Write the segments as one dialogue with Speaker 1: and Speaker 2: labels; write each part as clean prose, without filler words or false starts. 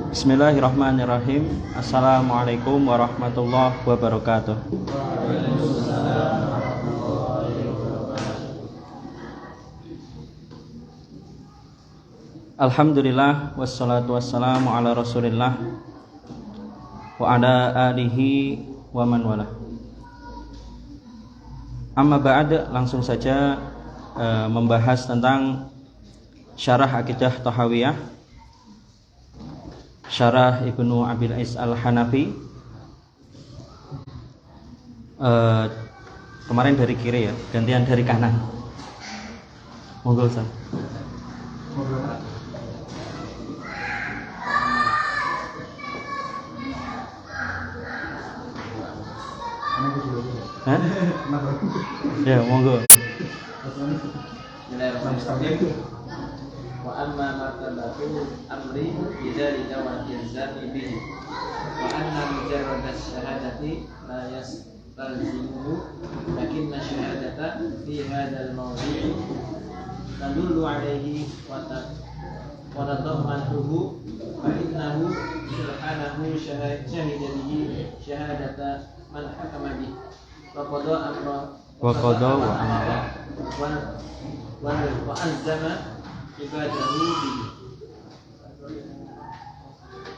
Speaker 1: Bismillahirrahmanirrahim. Assalamualaikum warahmatullahi wabarakatuh. Alhamdulillah wassalatu wassalamu ala Rasulillah wa ala alihi wa man wala. Amma ba'd, langsung saja membahas tentang syarah Aqidah Tahawiyah, syarah Ibnu Abil Is Al-Hanafi. Kemarin dari kiri ya, gantian dari kanan. Monggo Ustaz. Hah? Ya, monggo.
Speaker 2: Bismillahirrahmanirrahim. Wa amma martabatul amri bidzalika wal ilzami bihi wa anna mujarrad asyhadati la yastalzimu lakinna syahadata fi hadzal mawdi' tadullu alaihi wa tadammanuhu fa innahu subhanahu syahida bihi syahadata man hakama bihi wa qada amra wa azama ibadahu bihi.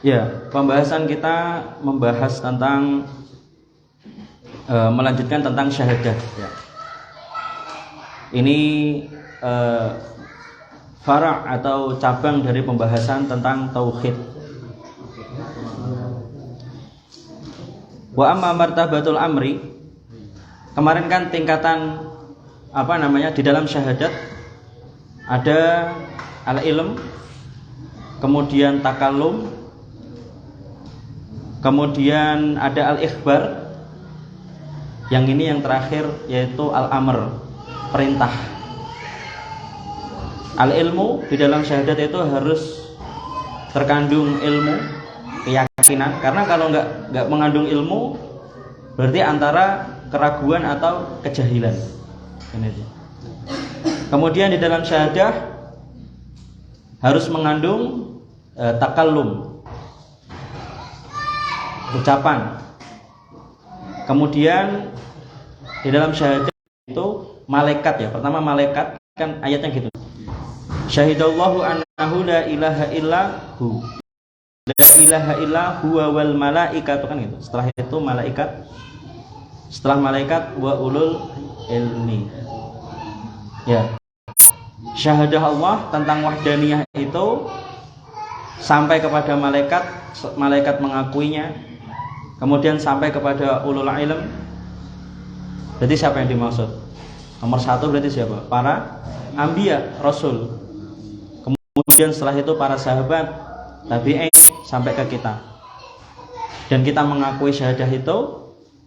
Speaker 1: Ya, pembahasan kita membahas tentang melanjutkan tentang syahadah ya. Ini fara' atau cabang dari pembahasan tentang tauhid. Wa amma martabatul amri, kemarin kan tingkatan di dalam syahadat ada al-ilm, kemudian takallum, kemudian ada al-ikhbar, yang ini yang terakhir yaitu al-amr, perintah. Al-ilmu di dalam syahadat itu harus terkandung ilmu, keyakinan, karena kalau nggak mengandung ilmu berarti antara keraguan atau kejahilan. Kemudian di dalam syahadah harus mengandung takallum, ucapan. Kemudian di dalam syahadah itu malaikat ya. Pertama malaikat, kan ayatnya gitu. Syahidallahu annahu la ilaha illahu. La ilaha illa huwa wal malaikatu, kan gitu. Setelah itu malaikat. Setelah malaikat wa ulul ilmi. Ya. Syahadah Allah tentang wahdaniyah itu sampai kepada malaikat, malaikat mengakuinya. Kemudian sampai kepada ulul ilm. Berarti siapa yang dimaksud? Nomor satu berarti siapa? Para anbiya, rasul. Kemudian setelah itu para sahabat, tabi'in, sampai ke kita. Dan kita mengakui syahadah itu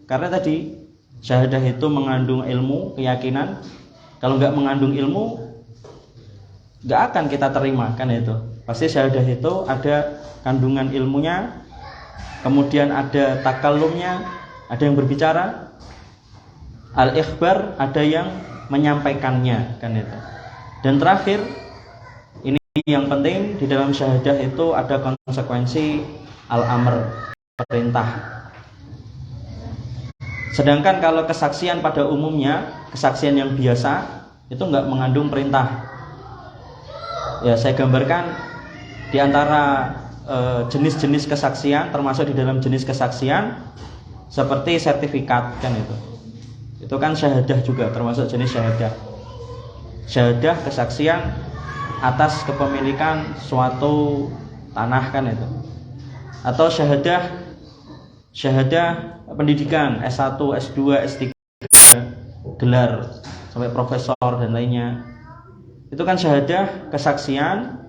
Speaker 1: karena tadi syahadah itu mengandung ilmu, keyakinan. Kalau nggak mengandung ilmu, nggak akan kita terima, kan itu. Pasti syahadah itu ada kandungan ilmunya, kemudian ada takallumnya, ada yang berbicara, al-ikhbar, ada yang menyampaikannya, kan itu. Dan terakhir, ini yang penting, di dalam syahadah itu ada konsekuensi al-amr, perintah. Sedangkan kalau kesaksian pada umumnya, kesaksian yang biasa itu nggak mengandung perintah. Ya, saya gambarkan di antara jenis-jenis kesaksian, termasuk di dalam jenis kesaksian seperti sertifikat, kan itu. Itu kan syahadah juga, termasuk jenis syahadah. Syahadah kesaksian atas kepemilikan suatu tanah, kan itu. Atau syahadah pendidikan S1, S2, S3, gelar sampai profesor dan lainnya. Itu kan syahadah kesaksian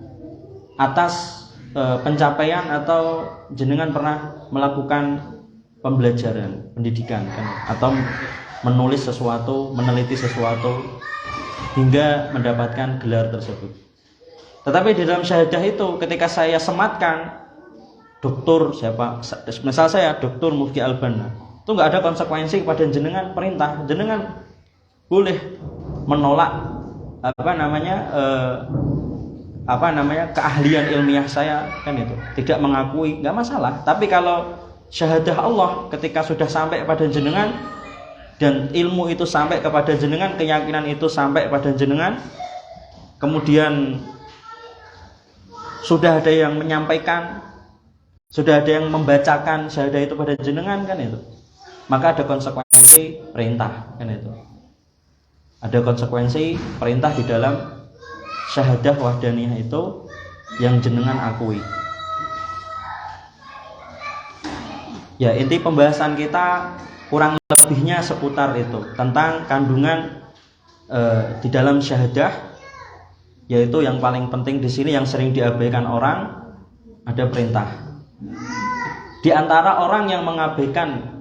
Speaker 1: atas pencapaian atau jenengan pernah melakukan pembelajaran, pendidikan, kan, atau menulis sesuatu, meneliti sesuatu hingga mendapatkan gelar tersebut. Tetapi di dalam syahadah itu ketika saya sematkan doktor siapa, misal saya doktor Mufti Albana, itu nggak ada konsekuensi kepada jenengan perintah. Jenengan boleh menolak keahlian ilmiah saya, kan itu tidak mengakui, nggak masalah. Tapi kalau syahadah Allah ketika sudah sampai pada jenengan dan ilmu itu sampai kepada jenengan, keyakinan itu sampai pada jenengan, kemudian sudah ada yang menyampaikan, sudah ada yang membacakan syahadah itu pada jenengan, kan itu, maka ada konsekuensi perintah, kan itu. Ada konsekuensi perintah di dalam syahadah wahdaniyah itu yang jenengan akui. Ya, inti pembahasan kita kurang lebihnya seputar itu, tentang kandungan di dalam syahadah, yaitu yang paling penting di sini yang sering diabaikan orang, ada perintah. Di antara orang yang mengabaikan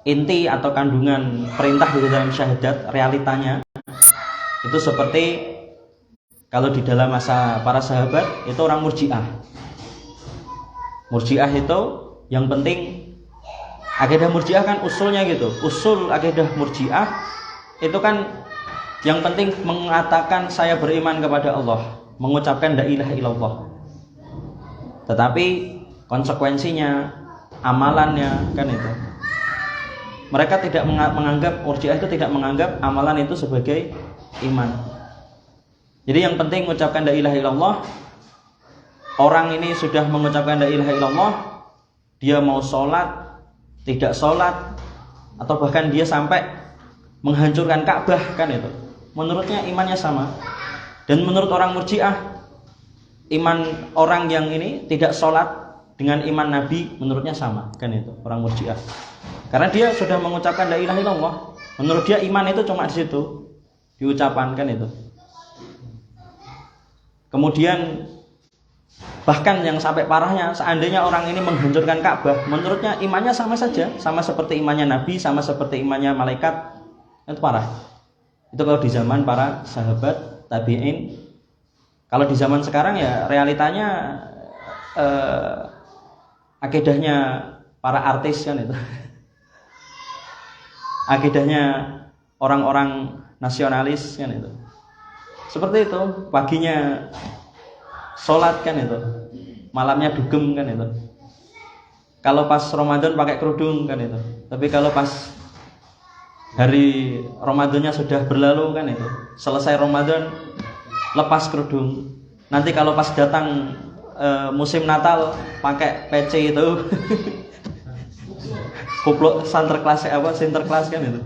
Speaker 1: inti atau kandungan perintah di dalam syahadat, realitanya itu seperti kalau di dalam masa para sahabat itu orang Murji'ah. Murji'ah itu yang penting, akidah Murji'ah kan usulnya gitu. Usul akidah Murji'ah itu kan yang penting mengatakan saya beriman kepada Allah, mengucapkan la ilaha illallah. Tetapi konsekuensinya, amalannya, kan itu. Mereka tidak menganggap, Murji'ah itu tidak menganggap amalan itu sebagai iman. Jadi yang penting mengucapkan la ilaha illallah. Orang ini sudah mengucapkan la ilaha illallah, dia mau sholat, tidak sholat, atau bahkan dia sampai menghancurkan Ka'bah, kan itu, menurutnya imannya sama. Dan menurut orang Murji'ah, iman orang yang ini tidak sholat dengan iman Nabi menurutnya sama, kan itu, orang Murji'ah. Karena dia sudah mengucapkan la ilaha illallah, menurut dia iman itu cuma di situ, diucapkan, kan itu. Kemudian bahkan yang sampai parahnya, seandainya orang ini menghancurkan Ka'bah, menurutnya imannya sama saja, sama seperti imannya Nabi, sama seperti imannya malaikat. Itu parah. Itu kalau di zaman para sahabat tabi'in. Kalau di zaman sekarang ya realitanya akidahnya para artis, kan itu. Akidahnya orang-orang nasionalis, kan itu. Seperti itu, paginya sholat, kan itu, malamnya dugem, kan itu. Kalau pas Ramadan pakai kerudung, kan itu. Tapi kalau pas hari Ramadannya sudah berlalu, kan itu, selesai Ramadan lepas kerudung. Nanti kalau pas datang musim Natal pakai PC itu kupluk sinterklas, kan itu.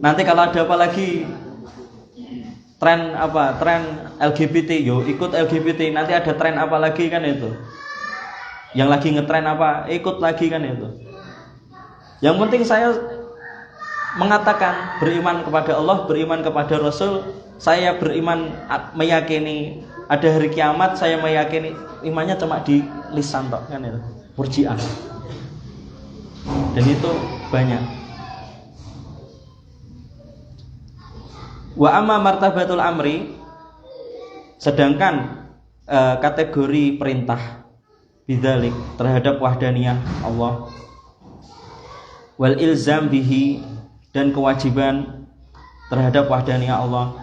Speaker 1: Nanti kalau ada apa lagi tren LGBT, yo ikut LGBT. Nanti ada tren apa lagi, kan itu, yang lagi ngetren apa, ikut lagi, kan itu. Yang penting saya mengatakan beriman kepada Allah, beriman kepada Rasul, saya beriman, meyakini ada hari kiamat, saya meyakini, imannya cuma di lisan tok, kan itu, Murji'ah. Dan itu banyak. Wa amma martabatul amri, sedangkan kategori perintah bidzalik terhadap wahdaniyah Allah, wal ilzam bihi, dan kewajiban terhadap wahdaniyah Allah,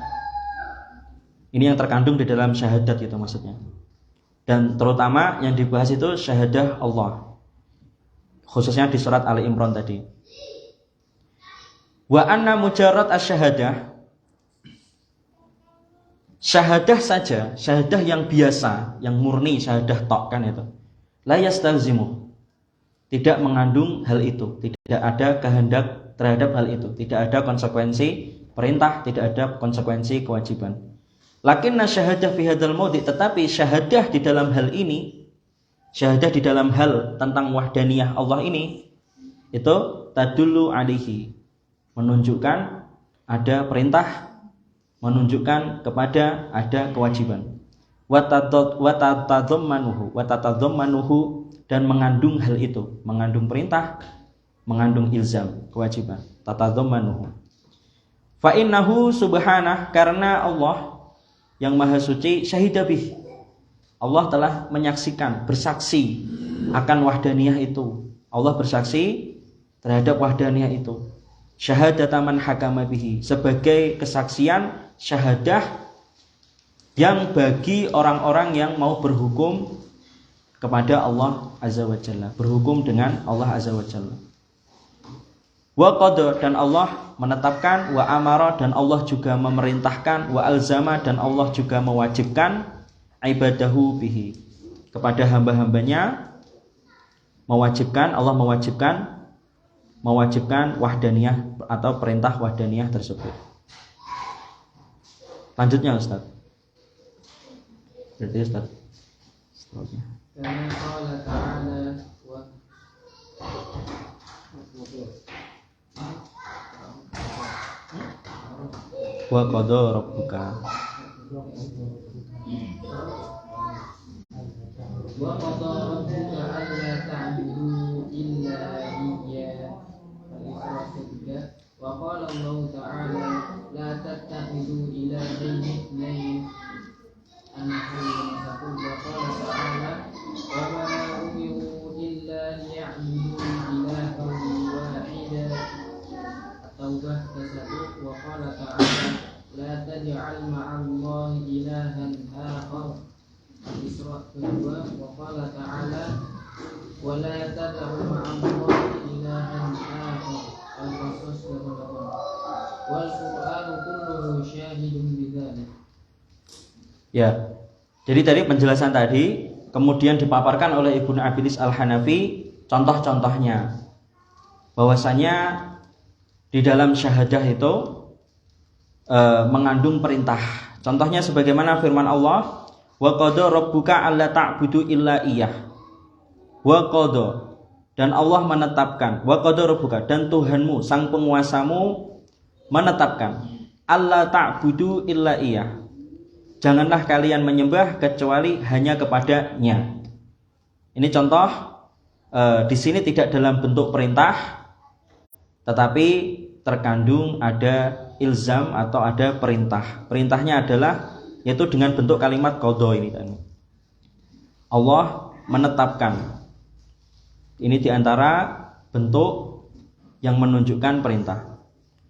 Speaker 1: ini yang terkandung di dalam syahadat itu maksudnya. Dan terutama yang dibahas itu syahadah Allah, khususnya di surat Ali Imran tadi. Wa anna mujarrad asy-syahadah, syahadah saja, syahadah yang biasa, yang murni, syahadah tok, kan itu, la yastalzimu, tidak mengandung hal itu, tidak ada kehendak terhadap hal itu, tidak ada konsekuensi perintah, tidak ada konsekuensi kewajiban. Lakinna syahadah fi hadzal maudhi, tetapi syahadah di dalam hal ini, syahadah di dalam hal tentang wahdaniyah Allah ini, itu tadullu alaihi, menunjukkan ada perintah, menunjukkan kepada ada kewajiban. Wa tatadhammanuhu, dan mengandung hal itu, mengandung perintah, mengandung ilzam, kewajiban. Tatadhammanuhu. Fa innahu subhanah, karena Allah yang maha suci, syahidabih, Allah telah menyaksikan, bersaksi akan wahdaniyah itu. Allah bersaksi terhadap wahdaniyah itu. Syahadata man hakama bihi, sebagai kesaksian syahadah yang bagi orang-orang yang mau berhukum kepada Allah Azza wa Jalla, berhukum dengan Allah Azza wa Jalla. Wa qada, dan Allah menetapkan, wa amara, dan Allah juga memerintahkan, wa alzama, dan Allah juga mewajibkan ibadahu bihi, kepada hamba-hambanya, Allah mewajibkan wahdaniyah atau perintah wahdaniyah tersebut. Lanjutnya Ustaz. Berarti Ustaz seterusnya.
Speaker 2: Karena Allah Ta'ala
Speaker 1: Wa qada rabbuka
Speaker 2: wa qada rabbuka alla ta'budu illa iyyah wa qala Allah Ta'ala la tattakhidhu ilahayn ithnayn wa qala Ta'ala wa ma umiru illa liya'budu ilahan wahidan At-Taubah 1. Wa qala Ta'ala la taj'al ma'allahi ilahan akhar Al-Isra 2. Wa qala Ta'ala wa la tad'u ma'allahi ilahan akhar Al-Qasas 8. Wal Qur'anu kulluhu syahidun bidzalik.
Speaker 1: Ya. Jadi dari penjelasan tadi kemudian dipaparkan oleh Ibnu Abilis Al-Hanafi contoh-contohnya, bahwasanya di dalam syahadah itu mengandung perintah. Contohnya sebagaimana firman Allah, wa qada rabbuka alla ta'budu illa iyyah. Wa qada, dan Allah menetapkan, wa qada rabbuka, dan Tuhanmu sang penguasamu menetapkan, alla ta'budu illa iyyah, janganlah kalian menyembah kecuali hanya kepadanya. Ini contoh di sini tidak dalam bentuk perintah, tetapi terkandung ada ilzam atau ada perintah. Perintahnya adalah yaitu dengan bentuk kalimat qada ini kan. Allah menetapkan. Ini diantara bentuk yang menunjukkan perintah.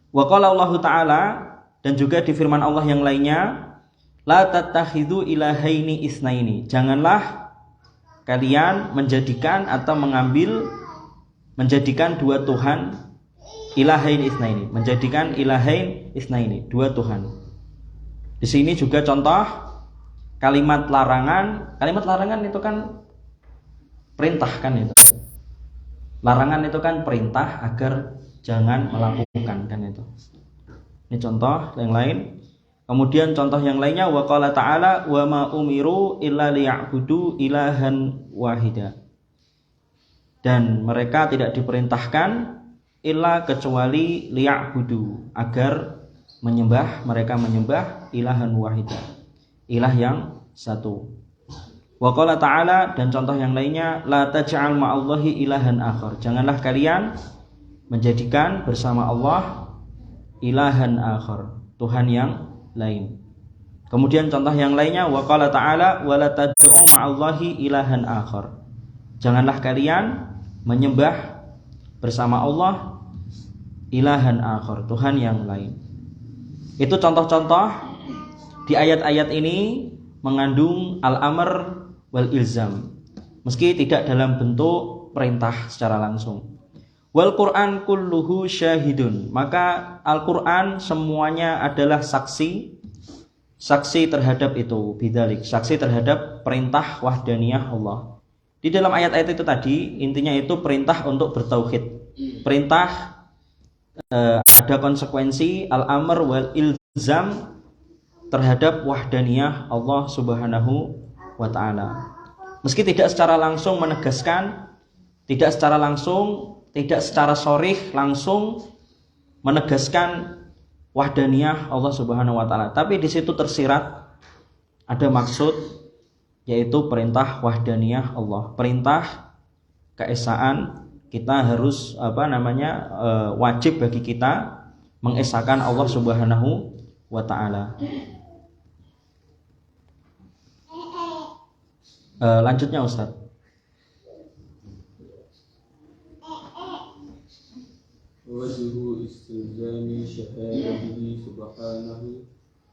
Speaker 1: Wa qala Allah Ta'ala, dan juga di firman Allah yang lainnya, la tattakhidhu ilahaini isnaini, janganlah kalian menjadikan atau menjadikan dua Tuhan, ilahain isnaini, menjadikan ilahain isnaini, dua Tuhan. Di sini juga contoh kalimat larangan. Kalimat larangan itu kan perintah kan itu. Larangan itu kan perintah agar jangan melakukan kan itu. Ini contoh yang lain. Kemudian contoh yang lainnya, wa qala ta'ala wa ma umiru illa liya'budu ilahan wahida. Dan mereka tidak diperintahkan illa kecuali liya'budu, agar mereka menyembah ilahan wahida, ilah yang satu. Wa qala ta'ala, dan contoh yang lainnya, la taj'al ma'allahi ilahan akhar, janganlah kalian menjadikan bersama Allah ilahan akhar, Tuhan yang lain. Kemudian contoh yang lainnya, wa qala ta'ala wa la tad'u ma'allahi ilahan akhar, janganlah kalian menyembah bersama Allah ilahan akhar, Tuhan yang lain. Itu contoh-contoh di ayat-ayat ini mengandung al-amr wal ilzam, meski tidak dalam bentuk perintah secara langsung. Wal Qur'an kulluhu syahidun, maka Al-Qur'an semuanya adalah saksi terhadap itu, bidzalik, saksi terhadap perintah wahdaniyah Allah. Di dalam ayat-ayat itu tadi intinya itu perintah untuk bertauhid, perintah ada konsekuensi al-amr wal ilzam terhadap wahdaniyah Allah Subhanahu wa ta'ala. Meski tidak secara langsung menegaskan, tidak secara sharih langsung menegaskan wahdaniyah Allah Subhanahu wa ta'ala, tapi di situ tersirat ada maksud, yaitu perintah wahdaniyah Allah, perintah keesaan. Kita harus wajib bagi kita mengesahkan Allah Subhanahu wa ta'ala. Lanjutnya Ustaz.
Speaker 3: Wajhu istilzami syahadatihi subhanahu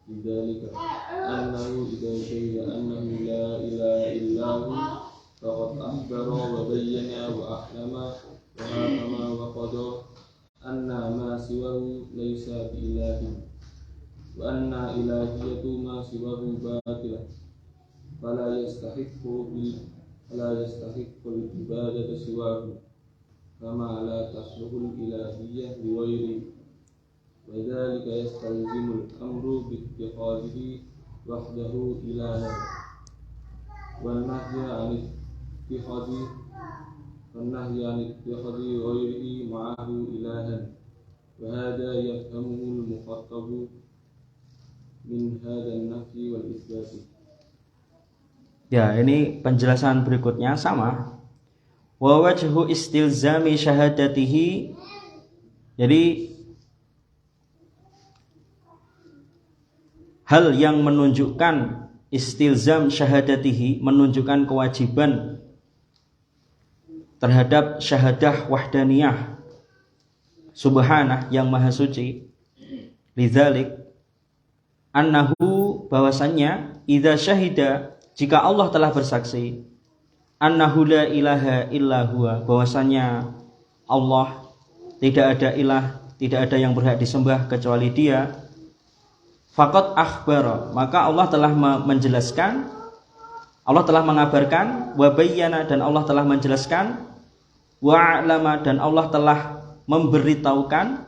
Speaker 3: بذلك أنه إذا شهد أنه لا إله إلا هو فقد أخبر وبين وأحكم وحكم وقضى أن ما سواه ليس بإله وأن إلهية ما سواه باطلة فلا يستحق العبادة سواه كما لا تصلح الإلهية لغيره وذلك يستلزم الأمر باتخاذه وحده إلها والنهي عن اتخاذ غيره معه إلها وهذا يفهمه المخاطب من هذا النفي والإثبات.
Speaker 1: Ya, ini penjelasan berikutnya sama. Wa wajhu istilzami syahadatihi. Jadi hal yang menunjukkan istilzam syahadatihi, menunjukkan kewajiban terhadap syahadah wahdaniyah subhanah yang maha suci. Lidzalik annahu, bahwasannya idza syahida, jika Allah telah bersaksi, annahu la ilaha illa huwa, bahwasannya Allah tidak ada ilah, tidak ada yang berhak disembah kecuali Dia, faqad akhbara, maka Allah telah menjelaskan, Allah telah mengabarkan, wa bayyana, dan Allah telah menjelaskan, wa a'lama, dan Allah telah memberitahukan,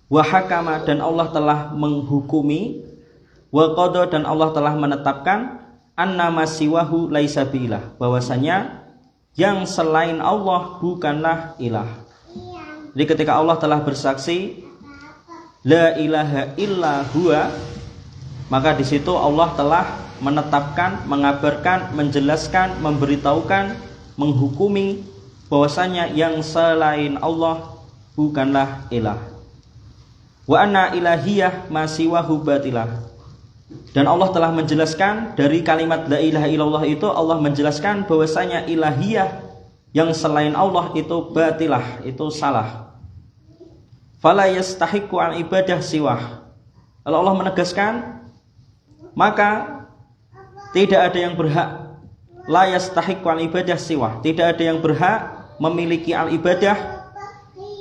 Speaker 1: wa hakama, dan Allah telah menghukumi, wa qada, dan Allah telah menetapkan, annama siwahu laisa biilah, bahwasanya yang selain Allah bukanlah ilah. Jadi ketika Allah telah bersaksi la ilaha illa huwa, maka di situ Allah telah menetapkan, mengabarkan, menjelaskan, memberitahukan, menghukumi bahwasanya yang selain Allah bukanlah ilah. Wa anna ilahiyah ma siwahu batilah. Dan Allah telah menjelaskan dari kalimat la ilaha illallah itu, Allah menjelaskan bahwasanya ilahiyah yang selain Allah itu batilah, itu salah. Fala yastahiqu al ibadah siwah. Kalau Allah menegaskan, maka tidak ada yang berhak, la yastahiqu al ibadah siwah, tidak ada yang berhak memiliki al ibadah,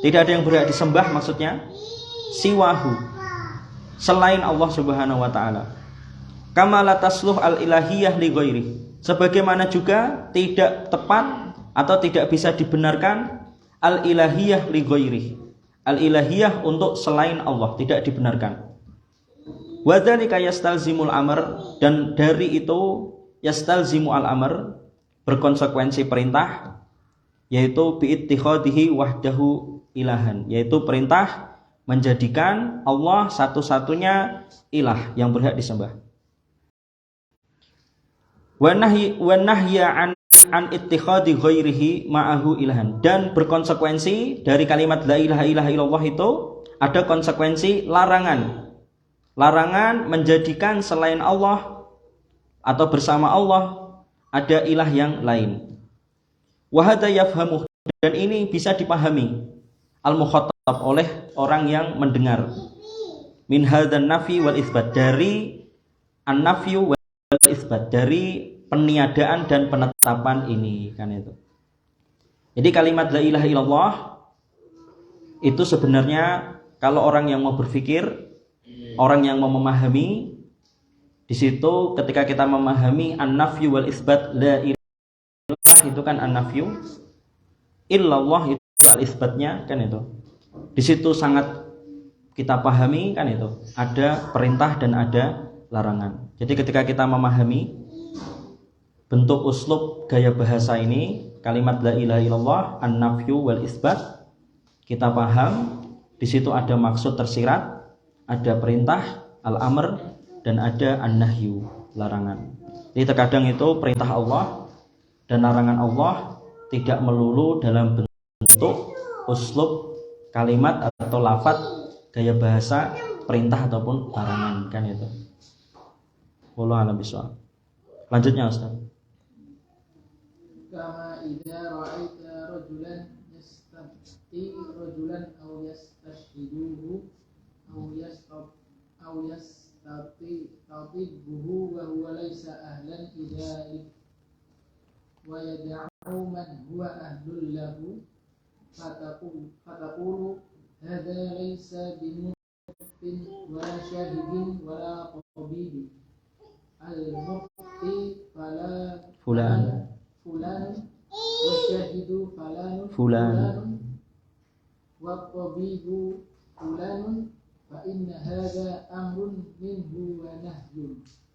Speaker 1: tidak ada yang berhak disembah, maksudnya siwahu, selain Allah Subhanahu wa taala. Kama la tasluh al ilahiyah li ghairi, sebagaimana juga tidak tepat atau tidak bisa dibenarkan al ilahiyah li ghairi, al ilahiyah untuk selain Allah tidak dibenarkan. Wa dzalika yastalzimul amr, dan dari itu yastalzimu al amr, berkonsekuensi perintah, yaitu bi ittikhadihi wahdahu ilahan, yaitu perintah menjadikan Allah satu-satunya ilah yang berhak disembah. Wa nahya an ittikhadi ghairihi ma'ahu ilahan, dan berkonsekuensi dari kalimat la ilaha illallah itu ada konsekuensi larangan menjadikan selain Allah atau bersama Allah ada ilah yang lain. Wa hadza yafhamu, dan ini bisa dipahami al-mukhatab oleh orang yang mendengar, min hadzan nafi wal isbat, dari an-nafyu wal isbat, dari peniadaan dan penetapan ini, kan itu. Jadi kalimat la ilaha illallah itu sebenarnya kalau orang yang mau berpikir, orang yang mau memahami, di situ ketika kita memahami an-nafyu wal isbat, la ilah itu kan an-nafyu, illallah itu al-isbatnya, kan itu. Di situ sangat kita pahami, kan itu. Ada perintah dan ada larangan. Jadi ketika kita memahami bentuk uslub gaya bahasa ini, kalimat la ilaha illallah, an-nafyu wal isbat, kita paham di situ ada maksud tersirat, ada perintah al-amr, dan ada an-nahyu, larangan. Jadi terkadang itu perintah Allah dan larangan Allah tidak melulu dalam bentuk uslub kalimat atau lafaz gaya bahasa perintah ataupun larangan, kan itu. Wallahu a'lam bishawab. Lanjutnya Ustaz.
Speaker 2: Kama idza ra'aita rajulan yastabti rajulan aw yastashhiduhu aw
Speaker 4: يستطيبه وهو ليس أهلا لذلك ويدعو من هو أهل له فتقول هذا ليس بمفتٍ ولا شاهد ولا طبيب المفتي
Speaker 1: فلان
Speaker 4: والشاهد فلان والطبيب فلان فإن هذا أمر منه ونهي.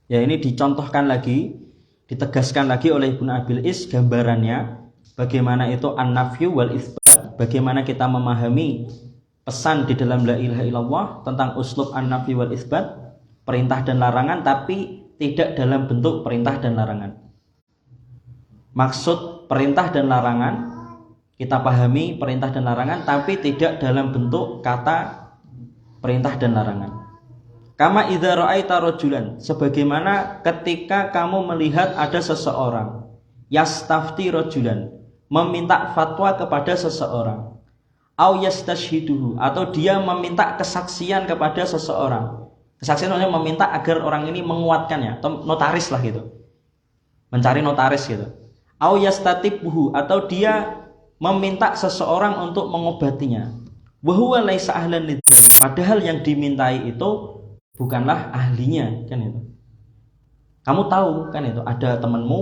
Speaker 1: Ya, ini dicontohkan lagi, ditegaskan lagi oleh Ibnu Abil Is gambarannya bagaimana itu an-nafyu wal itsbat, bagaimana kita memahami pesan di dalam la ilaha illallah tentang uslub an-nafyu wal itsbat, perintah dan larangan, tapi tidak dalam bentuk perintah dan larangan. Maksud perintah dan larangan kita pahami perintah dan larangan, tapi tidak dalam bentuk kata perintah dan larangan. Kama idza ra'aita rajulan, sebagaimana ketika kamu melihat ada seseorang yastafti rajulan, meminta fatwa kepada seseorang, au yastashhiduhu, atau dia meminta kesaksian kepada seseorang. Kesaksian maksudnya meminta agar orang ini menguatkannya, atau notaris lah gitu, mencari notaris gitu. Au yastatibuhu, atau dia meminta seseorang untuk mengobatinya. Wa huwa laisa ahlan lidzalik, padahal yang dimintai itu bukanlah ahlinya, kan itu. Kamu tahu kan itu, ada temanmu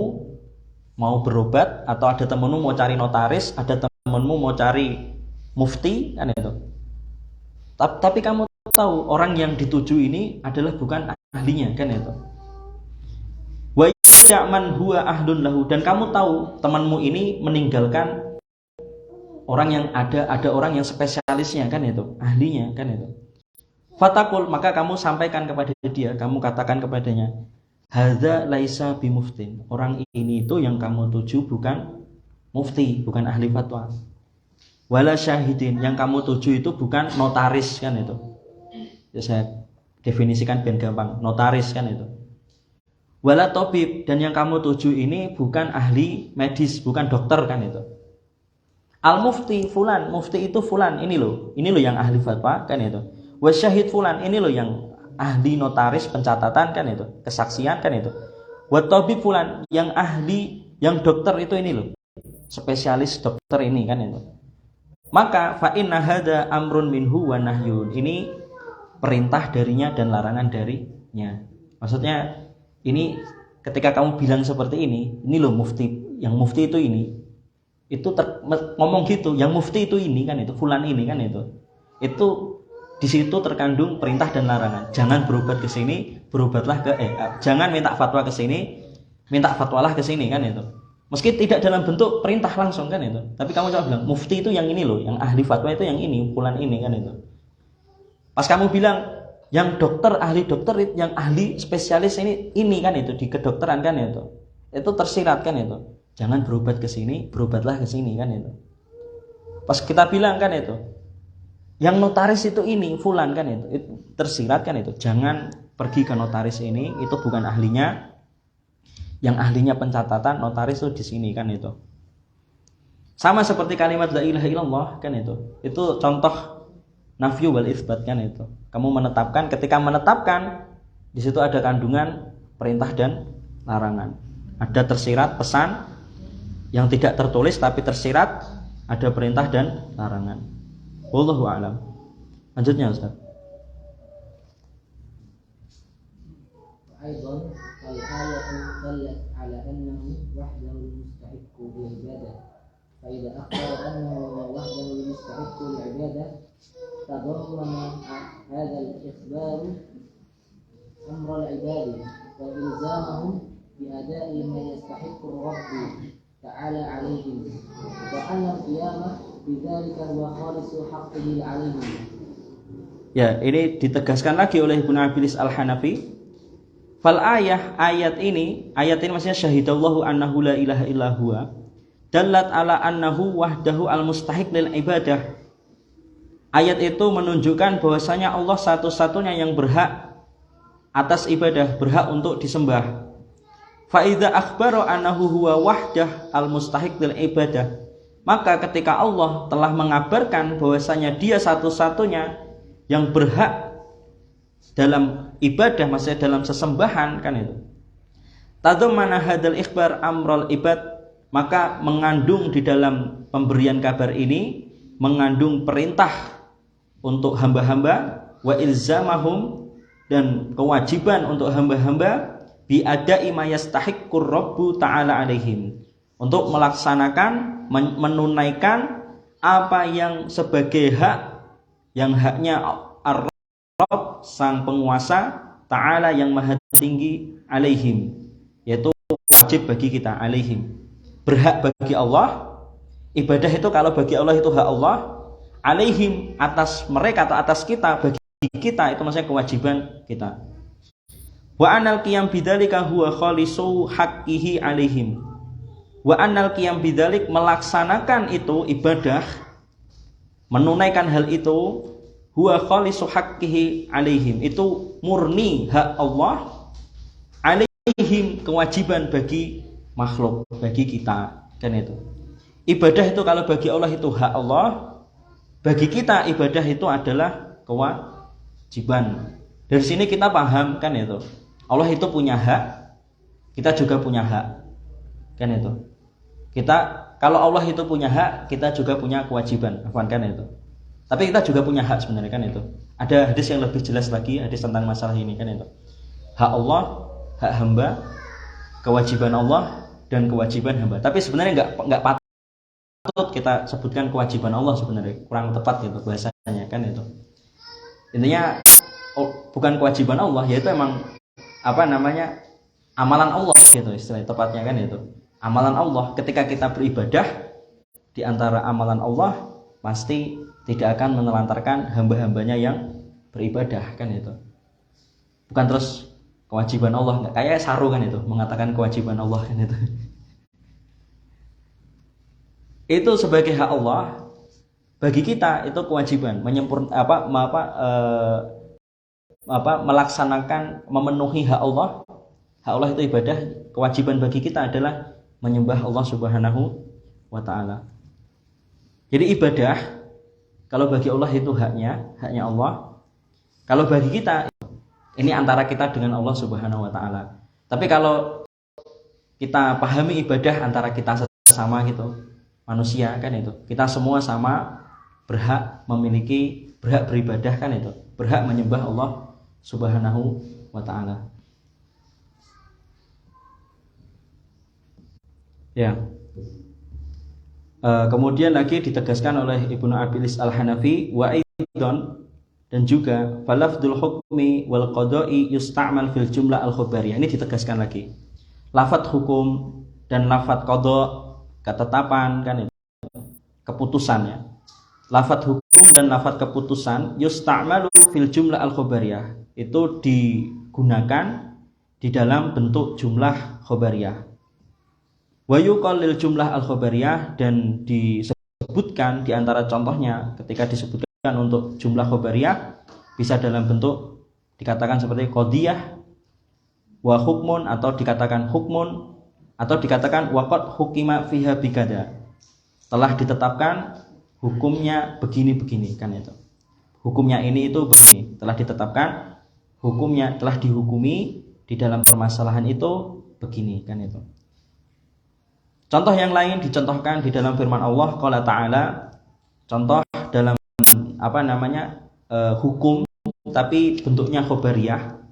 Speaker 1: mau berobat, atau ada temanmu mau cari notaris, ada temanmu mau cari mufti, kan itu. Tapi kamu tahu orang yang dituju ini adalah bukan ahlinya, kan itu. Wa ya'man huwa ahlun lahu, dan kamu tahu temanmu ini meninggalkan orang yang ada orang yang spesialisnya, kan itu, ahlinya, kan itu. Fatakul, maka kamu sampaikan kepada dia, kamu katakan kepadanya, hadza laisa bimuftin, orang ini itu yang kamu tuju bukan mufti, bukan ahli fatwa. Wala syahidin, yang kamu tuju itu bukan notaris, kan itu. Ya, saya definisikan biar gampang, notaris, kan itu. Wala tabib, dan yang kamu tuju ini bukan ahli medis, bukan dokter, kan itu. Al mufti fulan, mufti itu fulan, ini loh yang ahli fatwa, kan itu. Wasyahid fulan, ini loh yang ahli notaris pencatatan, kan itu, kesaksian, kan itu. Watabib fulan, yang ahli, yang dokter itu ini loh, spesialis dokter ini, kan itu. Maka fa inna hadza amrun minhu wa nahyun, ini perintah darinya dan larangan darinya. Maksudnya ini ketika kamu bilang seperti ini loh mufti, yang mufti itu ini, itu ngomong gitu, yang mufti itu ini, kan itu, fulan ini, kan itu di situ terkandung perintah dan larangan. Jangan berobat ke sini, berobatlah ke jangan minta fatwa ke sini, minta fatwalah ke sini, kan itu. Meski tidak dalam bentuk perintah langsung, kan itu. Tapi kamu coba bilang mufti itu yang ini loh, yang ahli fatwa itu yang ini, fulan ini, kan itu. Pas kamu bilang yang dokter, ahli dokter, yang ahli spesialis ini, kan itu, di kedokteran, kan itu tersirat, kan itu. Jangan berobat ke sini, berobatlah ke sini, kan itu. Pas kita bilang, kan itu, yang notaris itu ini, fulan, kan itu tersirat, kan itu. Jangan pergi ke notaris ini, itu bukan ahlinya. Yang ahlinya pencatatan, notaris itu di sini, kan itu. Sama seperti kalimat la ilaha illallah, kan itu. Itu contoh nafyu wal itsbat, kan itu. Kamu menetapkan, ketika menetapkan di situ ada kandungan perintah dan larangan. Ada tersirat pesan yang tidak tertulis tapi tersirat, ada perintah dan larangan. Wallahu a'lam. Lanjutnya Ustaz.
Speaker 4: Aidan al-ayatu dallat ala annahu wahdahu mustahiqqu lil-ibadah. Fa idza akhbara annahu wahdahu mustahiqqu lil-ibadah tadammana hadha al-ikhbar amra al-ibadi wa ilzamahum bi ada'i ma yastahiqqu ar-rabb ta'ala alayhim wa anna al-qiyamah bidzalika wa khalisu haqqihi alayhim.
Speaker 1: Ya, ini ditegaskan lagi oleh Ibnu Abilis Al-Hanafi. Fal ayat ini maksudnya syahidallahu annahu la ilaha illa huwa dallat ala annahu wahdahu al-mustahiq lil ibadah. Ayat itu menunjukkan bahwasanya Allah satu-satunya yang berhak atas ibadah, berhak untuk disembah. Fa idza akhbara annahu huwa wahdah al-mustahiq lil ibadah, maka ketika Allah telah mengabarkan bahwasanya dia satu-satunya yang berhak dalam ibadah, maksudnya dalam sesembahan kan itu. Tadhammana hadzal ikhbar amral ibad, maka mengandung di dalam pemberian kabar ini mengandung perintah untuk hamba-hamba, wa ilzamahum, dan kewajiban untuk hamba-hamba bi adai ma yastahiqqur rabbu ta'ala alaihim, untuk melaksanakan, menunaikan apa yang sebagai hak, yang haknya Ar-Rabb, sang penguasa, ta'ala yang maha tinggi, alaihim, yaitu wajib bagi kita, alaihim, berhak bagi Allah. Ibadah itu kalau bagi Allah itu hak Allah, alaihim, atas mereka atau atas kita, bagi kita itu maksudnya kewajiban kita. Wa anal qiyam bidzalika huwa khalisu haqqihi alaihim. Wa anal qiyam bidzalik, melaksanakan itu ibadah, menunaikan hal itu, huwa khalisu haqqihi alaihim, itu murni hak Allah, alaihim, kewajiban bagi makhluk, bagi kita, kan itu. Ibadah itu kalau bagi Allah itu hak Allah, bagi kita ibadah itu adalah kewajiban. Dari sini kita paham kan itu, Allah itu punya hak, kita juga punya hak, kan itu. Kita, kalau Allah itu punya hak, kita juga punya kewajiban, kan itu. Tapi kita juga punya hak sebenarnya, kan itu. Ada hadis yang lebih jelas lagi, hadis tentang masalah ini, kan itu. Hak Allah, hak hamba, kewajiban Allah dan kewajiban hamba. Tapi sebenarnya nggak patut kita sebutkan kewajiban Allah, sebenarnya kurang tepat gitu bahasanya, kan itu. Intinya bukan kewajiban Allah, yaitu emang amalan Allah gitu istilah tepatnya, kan itu. Amalan Allah, ketika kita beribadah, di antara amalan Allah pasti tidak akan menelantarkan hamba-hambanya yang beribadah, kan itu. Bukan terus kewajiban Allah, nggak kayak Saru kan itu mengatakan kewajiban Allah, kan itu. Itu sebagai hak Allah, bagi kita itu kewajiban melaksanakan, memenuhi hak Allah. Hak Allah itu ibadah, kewajiban bagi kita adalah menyembah Allah Subhanahu wa ta'ala. Jadi ibadah kalau bagi Allah itu haknya Allah. Kalau bagi kita, ini antara kita dengan Allah Subhanahu wa ta'ala. Tapi kalau kita pahami ibadah antara kita sesama gitu, manusia, kan itu. Kita semua sama berhak memiliki, berhak beribadah, kan itu. Berhak menyembah Allah Subhanahu wa ta'ala. Ya. Kemudian lagi ditegaskan oleh Ibnu Abilis Al-Hanafi, wa aidan, dan juga falafdul hukmi wal qada'i yusta'mal fil jumlah al-khabariyah. Ini ditegaskan lagi. Lafaz hukum dan lafaz qada, ketetapan, kan itu, keputusan ya. Lafaz hukum dan lafaz keputusan yusta'malu fil jumlah al-khabariyah, itu digunakan di dalam bentuk jumlah khabariyah. Wa yuqallil jumlah al-khabariyah, dan disebutkan di antara contohnya ketika disebutkan untuk jumlah khabariyah bisa dalam bentuk dikatakan seperti qadiyah wa hukmun, atau dikatakan hukmun, atau dikatakan waqad hukima fiha bikada, telah ditetapkan hukumnya begini-begini, kan itu. Hukumnya ini itu begini, telah ditetapkan hukumnya, telah dihukumi di dalam permasalahan itu begini, kan itu. Contoh yang lain dicontohkan di dalam firman Allah, qala ta'ala, contoh dalam hukum tapi bentuknya khobariyah,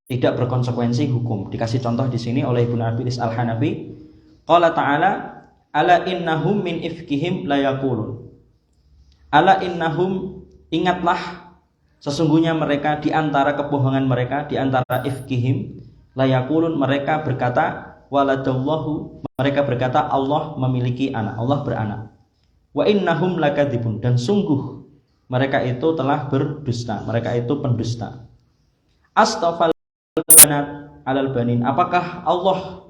Speaker 1: tidak berkonsekuensi hukum. Dikasih contoh di sini oleh Ibnu Abilis Al-Hanafi, qala ta'ala, ala innahum min ifkihim la yaqulun. Ala innahum, ingatlah, sesungguhnya mereka di antara kebohongan mereka, di antara ifkihim, la yaqulun, mereka berkata, waladallahu, mereka berkata Allah memiliki anak, Allah beranak. Wa innahum lakadzibun, dan sungguh mereka itu telah berdusta, mereka itu pendusta. Astafal banat alal banin, apakah Allah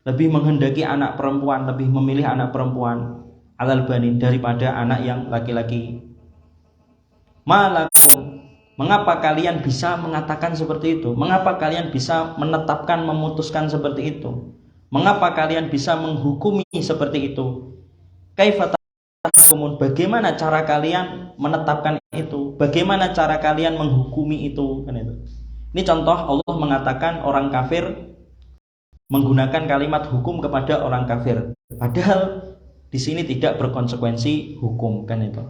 Speaker 1: lebih menghendaki anak perempuan, lebih memilih anak perempuan alal banin daripada anak yang laki-laki? Malakum, mengapa kalian bisa mengatakan seperti itu? Mengapa kalian bisa menetapkan, memutuskan seperti itu? Mengapa kalian bisa menghukumi seperti itu? Kaifa tahkumun, bagaimana cara kalian menetapkan itu, bagaimana cara kalian menghukumi itu, kan itu. Ini contoh Allah mengatakan orang kafir menggunakan kalimat hukum kepada orang kafir, padahal di sini tidak berkonsekuensi hukum, kan itu.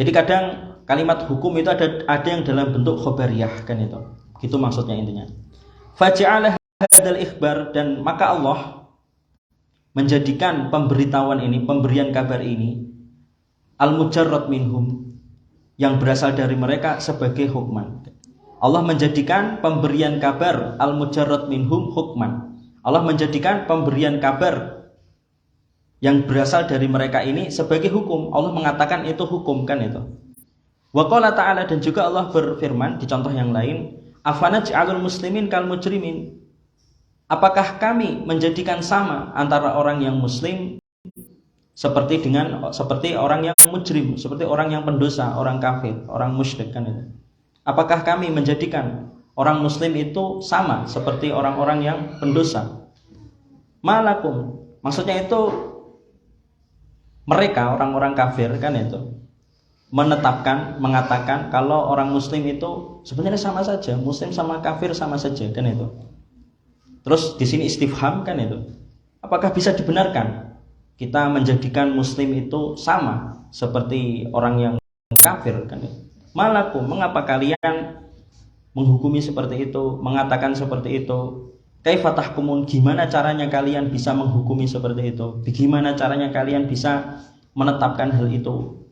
Speaker 1: Jadi kadang kalimat hukum itu ada yang dalam bentuk khobariyah, kan itu. Gitu maksudnya intinya. Faja'ala hadzal ikhbar, dan maka Allah menjadikan pemberitahuan ini, pemberian kabar ini, al-mujarrad minhum, yang berasal dari mereka, sebagai hukman. Allah menjadikan pemberian kabar al-mujarrad minhum hukman. Allah menjadikan pemberian kabar yang berasal dari mereka ini sebagai hukum. Allah mengatakan itu hukum, kan itu. Wa qala ta'ala, dan juga Allah berfirman di contoh yang lain, afanaj'alul muslimin kal mujrimin, apakah kami menjadikan sama antara orang yang muslim seperti orang yang mujrim, seperti orang yang pendosa, orang kafir, orang musyrik, kan itu. Apakah kami menjadikan orang muslim itu sama seperti orang-orang yang pendosa? Malakum, maksudnya itu mereka orang-orang kafir, kan itu, mengatakan kalau orang muslim itu sebenarnya sama saja, muslim sama kafir sama saja, kan itu. Terus di sini istifham, kan itu. Apakah bisa dibenarkan kita menjadikan muslim itu sama seperti orang yang kafir, kan itu? Malakum, mengapa kalian menghukumi seperti itu, mengatakan seperti itu? Kaifa tahkumun, gimana caranya kalian bisa menghukumi seperti itu? Bagaimana caranya kalian bisa menetapkan hal itu?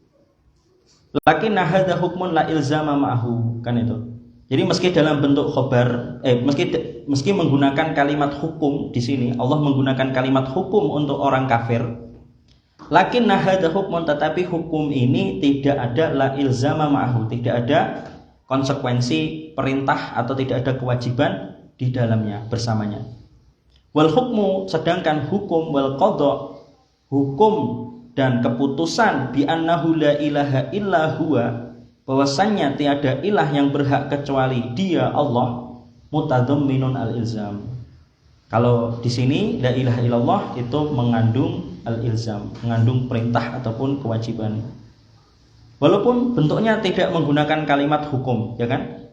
Speaker 1: Lakinna hadza hukmun la ilzama ma'ahu, kan itu. Jadi meski dalam bentuk khobar, meski menggunakan kalimat hukum di sini, Allah menggunakan kalimat hukum untuk orang kafir. Lakinna hadza hukmun, tetapi hukum ini tidak ada la ilzama ma'ahu, tidak ada konsekuensi perintah atau tidak ada kewajiban di dalamnya bersamanya. Wal hukmu, sedangkan hukum, wal qadha, hukum dan keputusan, bi annahu la ilaha illa huwa, bahwasannya tiada ilah yang berhak kecuali Dia, Allah, mutadhamminun al-ilzam. Kalau di sini la ilaha illallah itu mengandung al-ilzam, mengandung perintah ataupun kewajiban. Walaupun bentuknya tidak menggunakan kalimat hukum, ya kan?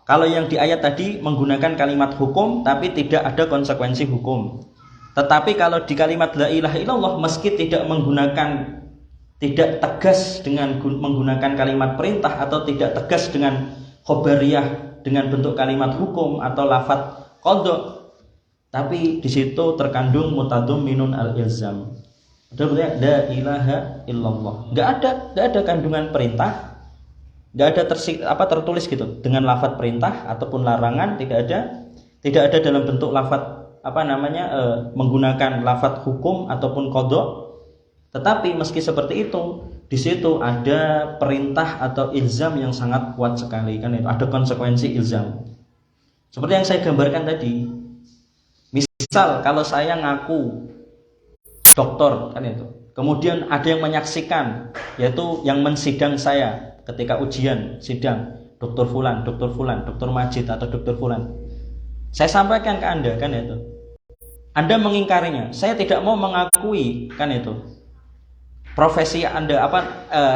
Speaker 1: Kalau yang di ayat tadi menggunakan kalimat hukum tapi tidak ada konsekuensi hukum. Tetapi kalau di kalimat la ilaha illallah, meski tidak tegas dengan menggunakan kalimat perintah atau tidak tegas dengan khobariyah dengan bentuk kalimat hukum atau lafadz qadha, tapi di situ terkandung mutadhamminun al-ilzam. Berarti la ilaha illallah. Enggak ada kandungan perintah, enggak ada tertulis gitu dengan lafadz perintah ataupun larangan, tidak ada dalam bentuk lafadz menggunakan lafadz hukum ataupun qadha. Tetapi meski seperti itu, di situ ada perintah atau ilzam yang sangat kuat sekali, kan itu. Ada konsekuensi ilzam. Seperti yang saya gambarkan tadi. Misal kalau saya ngaku dokter, kan itu. Kemudian ada yang menyaksikan, yaitu yang mensidang saya ketika ujian sidang, Dr. Fulan, Dr. Majid atau Dr. Fulan. Saya sampaikan ke Anda, kan itu. Anda mengingkarinya. Saya tidak mau mengakui, kan itu, profesi Anda,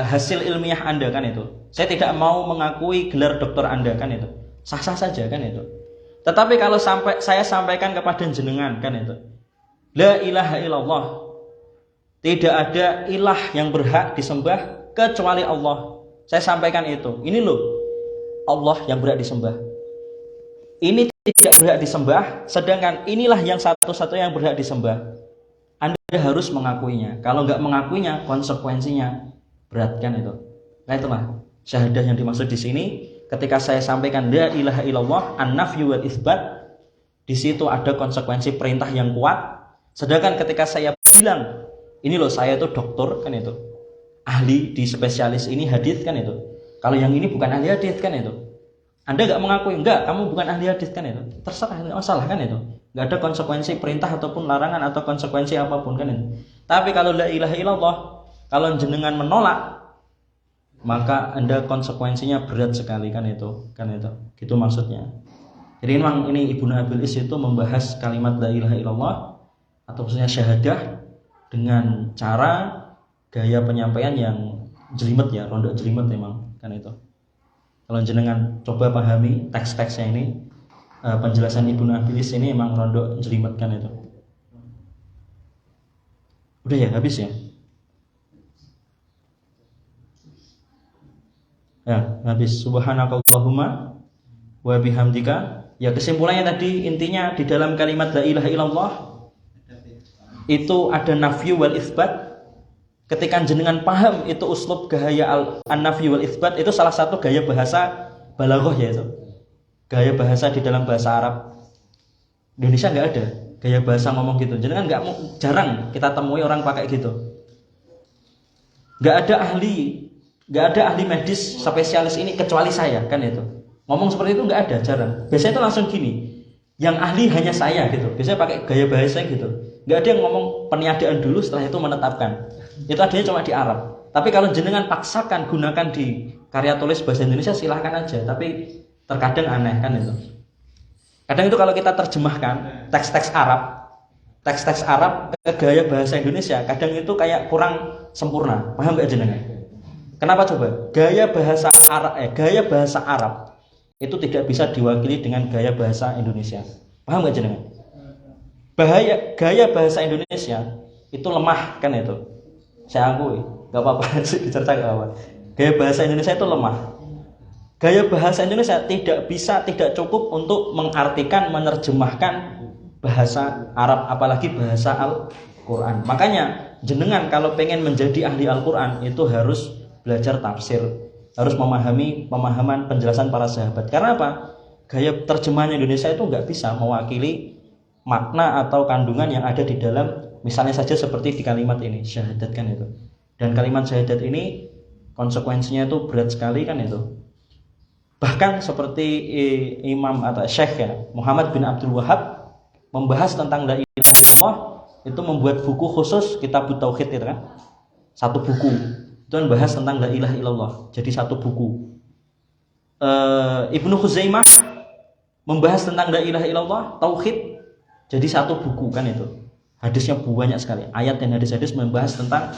Speaker 1: hasil ilmiah Anda, kan itu. Saya tidak mau mengakui gelar dokter Anda, kan itu. Sah-sah saja, kan itu. Tetapi kalau saya sampaikan kepada jenengan, kan itu, la ilaha illallah, tidak ada ilah yang berhak disembah kecuali Allah. Saya sampaikan itu. Ini loh Allah yang berhak disembah. Ini tidak berhak disembah, sedangkan inilah yang satu-satunya yang berhak disembah. Anda harus mengakuinya. Kalau nggak mengakuinya, konsekuensinya berat, kan itu. Nah itulah syahadah yang dimaksud di sini. Ketika saya sampaikan la ilaha illallah, an-nafyu wal itsbat, di situ ada konsekuensi perintah yang kuat. Sedangkan ketika saya bilang, ini loh saya itu dokter, kan itu, ahli di spesialis ini hadis, kan itu. Kalau yang ini bukan ahli hadis, kan itu. Anda nggak mengakui, enggak, kamu bukan ahli hadis, kan itu. Terserah, masalah, kan itu. Nggak ada konsekuensi perintah ataupun larangan atau konsekuensi apapun, kan itu. Tapi kalau la ilaha illallah, kalau jenengan menolak, maka Anda konsekuensinya berat sekali, kan itu. Gitu maksudnya. Jadi memang ini Ibnu Abil Is itu membahas kalimat la ilaha illallah atau khususnya syahadah dengan cara gaya penyampaian yang jelimet ya, rondo jelimet memang kan itu. Kalau jenengan coba pahami teks-teksnya ini, penjelasan Ibnu Abilis ini memang rondo jelimet kan itu. Udah ya, habis ya? Ya, habis. Subhanakallahumma wa bihamdika. Ya, kesimpulannya tadi intinya di dalam kalimat la ilaha illallah itu ada nafyu wal isbat. Ketika jenengan paham itu uslub gaya an-nafyu wal isbat, itu salah satu gaya bahasa balaghah ya itu. Gaya bahasa di dalam bahasa Arab. Indonesia nggak ada gaya bahasa ngomong gitu. Jenengan jarang kita temui orang pakai gitu. Nggak ada ahli medis spesialis ini kecuali saya kan itu. Ngomong seperti itu nggak ada, jarang. Biasanya itu langsung gini, yang ahli hanya saya gitu. Biasanya pakai gaya bahasa gitu. Nggak ada yang ngomong peniadaan dulu setelah itu menetapkan. Itu adanya cuma di Arab. Tapi kalau jenengan paksakan gunakan di karya tulis bahasa Indonesia silahkan aja. Tapi terkadang aneh kan itu. Kadang itu kalau kita terjemahkan teks-teks Arab ke gaya bahasa Indonesia, kadang itu kayak kurang sempurna. Paham nggak jenengan? Kenapa coba? Gaya bahasa Arab itu tidak bisa diwakili dengan gaya bahasa Indonesia. Paham nggak jenengan? Gaya bahasa Indonesia itu lemah kan itu. Saya akui, nggak apa-apa sih dicerca nggak apa. Gaya bahasa Indonesia itu lemah. Gaya bahasa Indonesia tidak cukup untuk mengartikan, menerjemahkan bahasa Arab, apalagi bahasa Al-Quran. Makanya jenengan kalau pengen menjadi ahli Al-Quran itu harus belajar tafsir, harus memahami pemahaman penjelasan para sahabat. Karena apa? Gaya terjemahan Indonesia itu nggak bisa mewakili makna atau kandungan yang ada di dalam, misalnya saja seperti di kalimat ini, syahadat kan itu. Dan kalimat syahadat ini konsekuensinya itu berat sekali kan itu. Bahkan seperti Imam atau Syekh ya, Muhammad bin Abdul Wahab membahas tentang la ilaha illallah, itu membuat buku khusus Kitab Tauhid itu kan. Satu buku itu membahas tentang la ilaha illallah. Jadi satu buku. Ibnu Khuzaimah membahas tentang la ilaha illallah, tauhid. Jadi satu buku kan itu. Hadisnya banyak sekali. Ayat dan hadis-hadis membahas tentang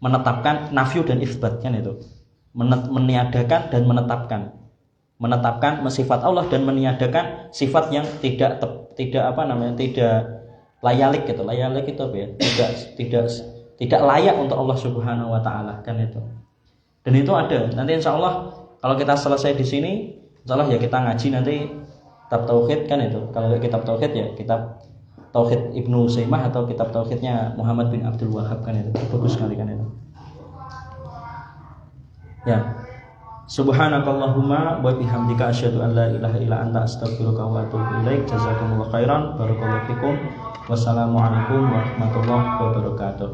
Speaker 1: menetapkan nafyu dan isbat kan itu. Meniadakan dan menetapkan sifat Allah dan meniadakan sifat yang tidak layalik gitu. Layalik itu apa ya? Tidak layak untuk Allah Subhanahu wa taala kan itu. Dan itu ada. Nanti insyaallah kalau kita selesai di sini, insyaallah ya kita ngaji nanti kitab tauhid kan itu. Kalau kitab tauhid ya kitab Tauhid Ibnu Utsaimmah atau kitab tauhidnya Muhammad bin Abdul Wahab kan itu. Bagus sekali kan itu. Ya. Subhanakallahumma wa bihamdika asyhadu an la ilaha illa anta astaghfiruka wa atubu ilaik. Jazakumullahu khairan. Barakallahu fikum. Wassalamualaikum warahmatullahi wabarakatuh.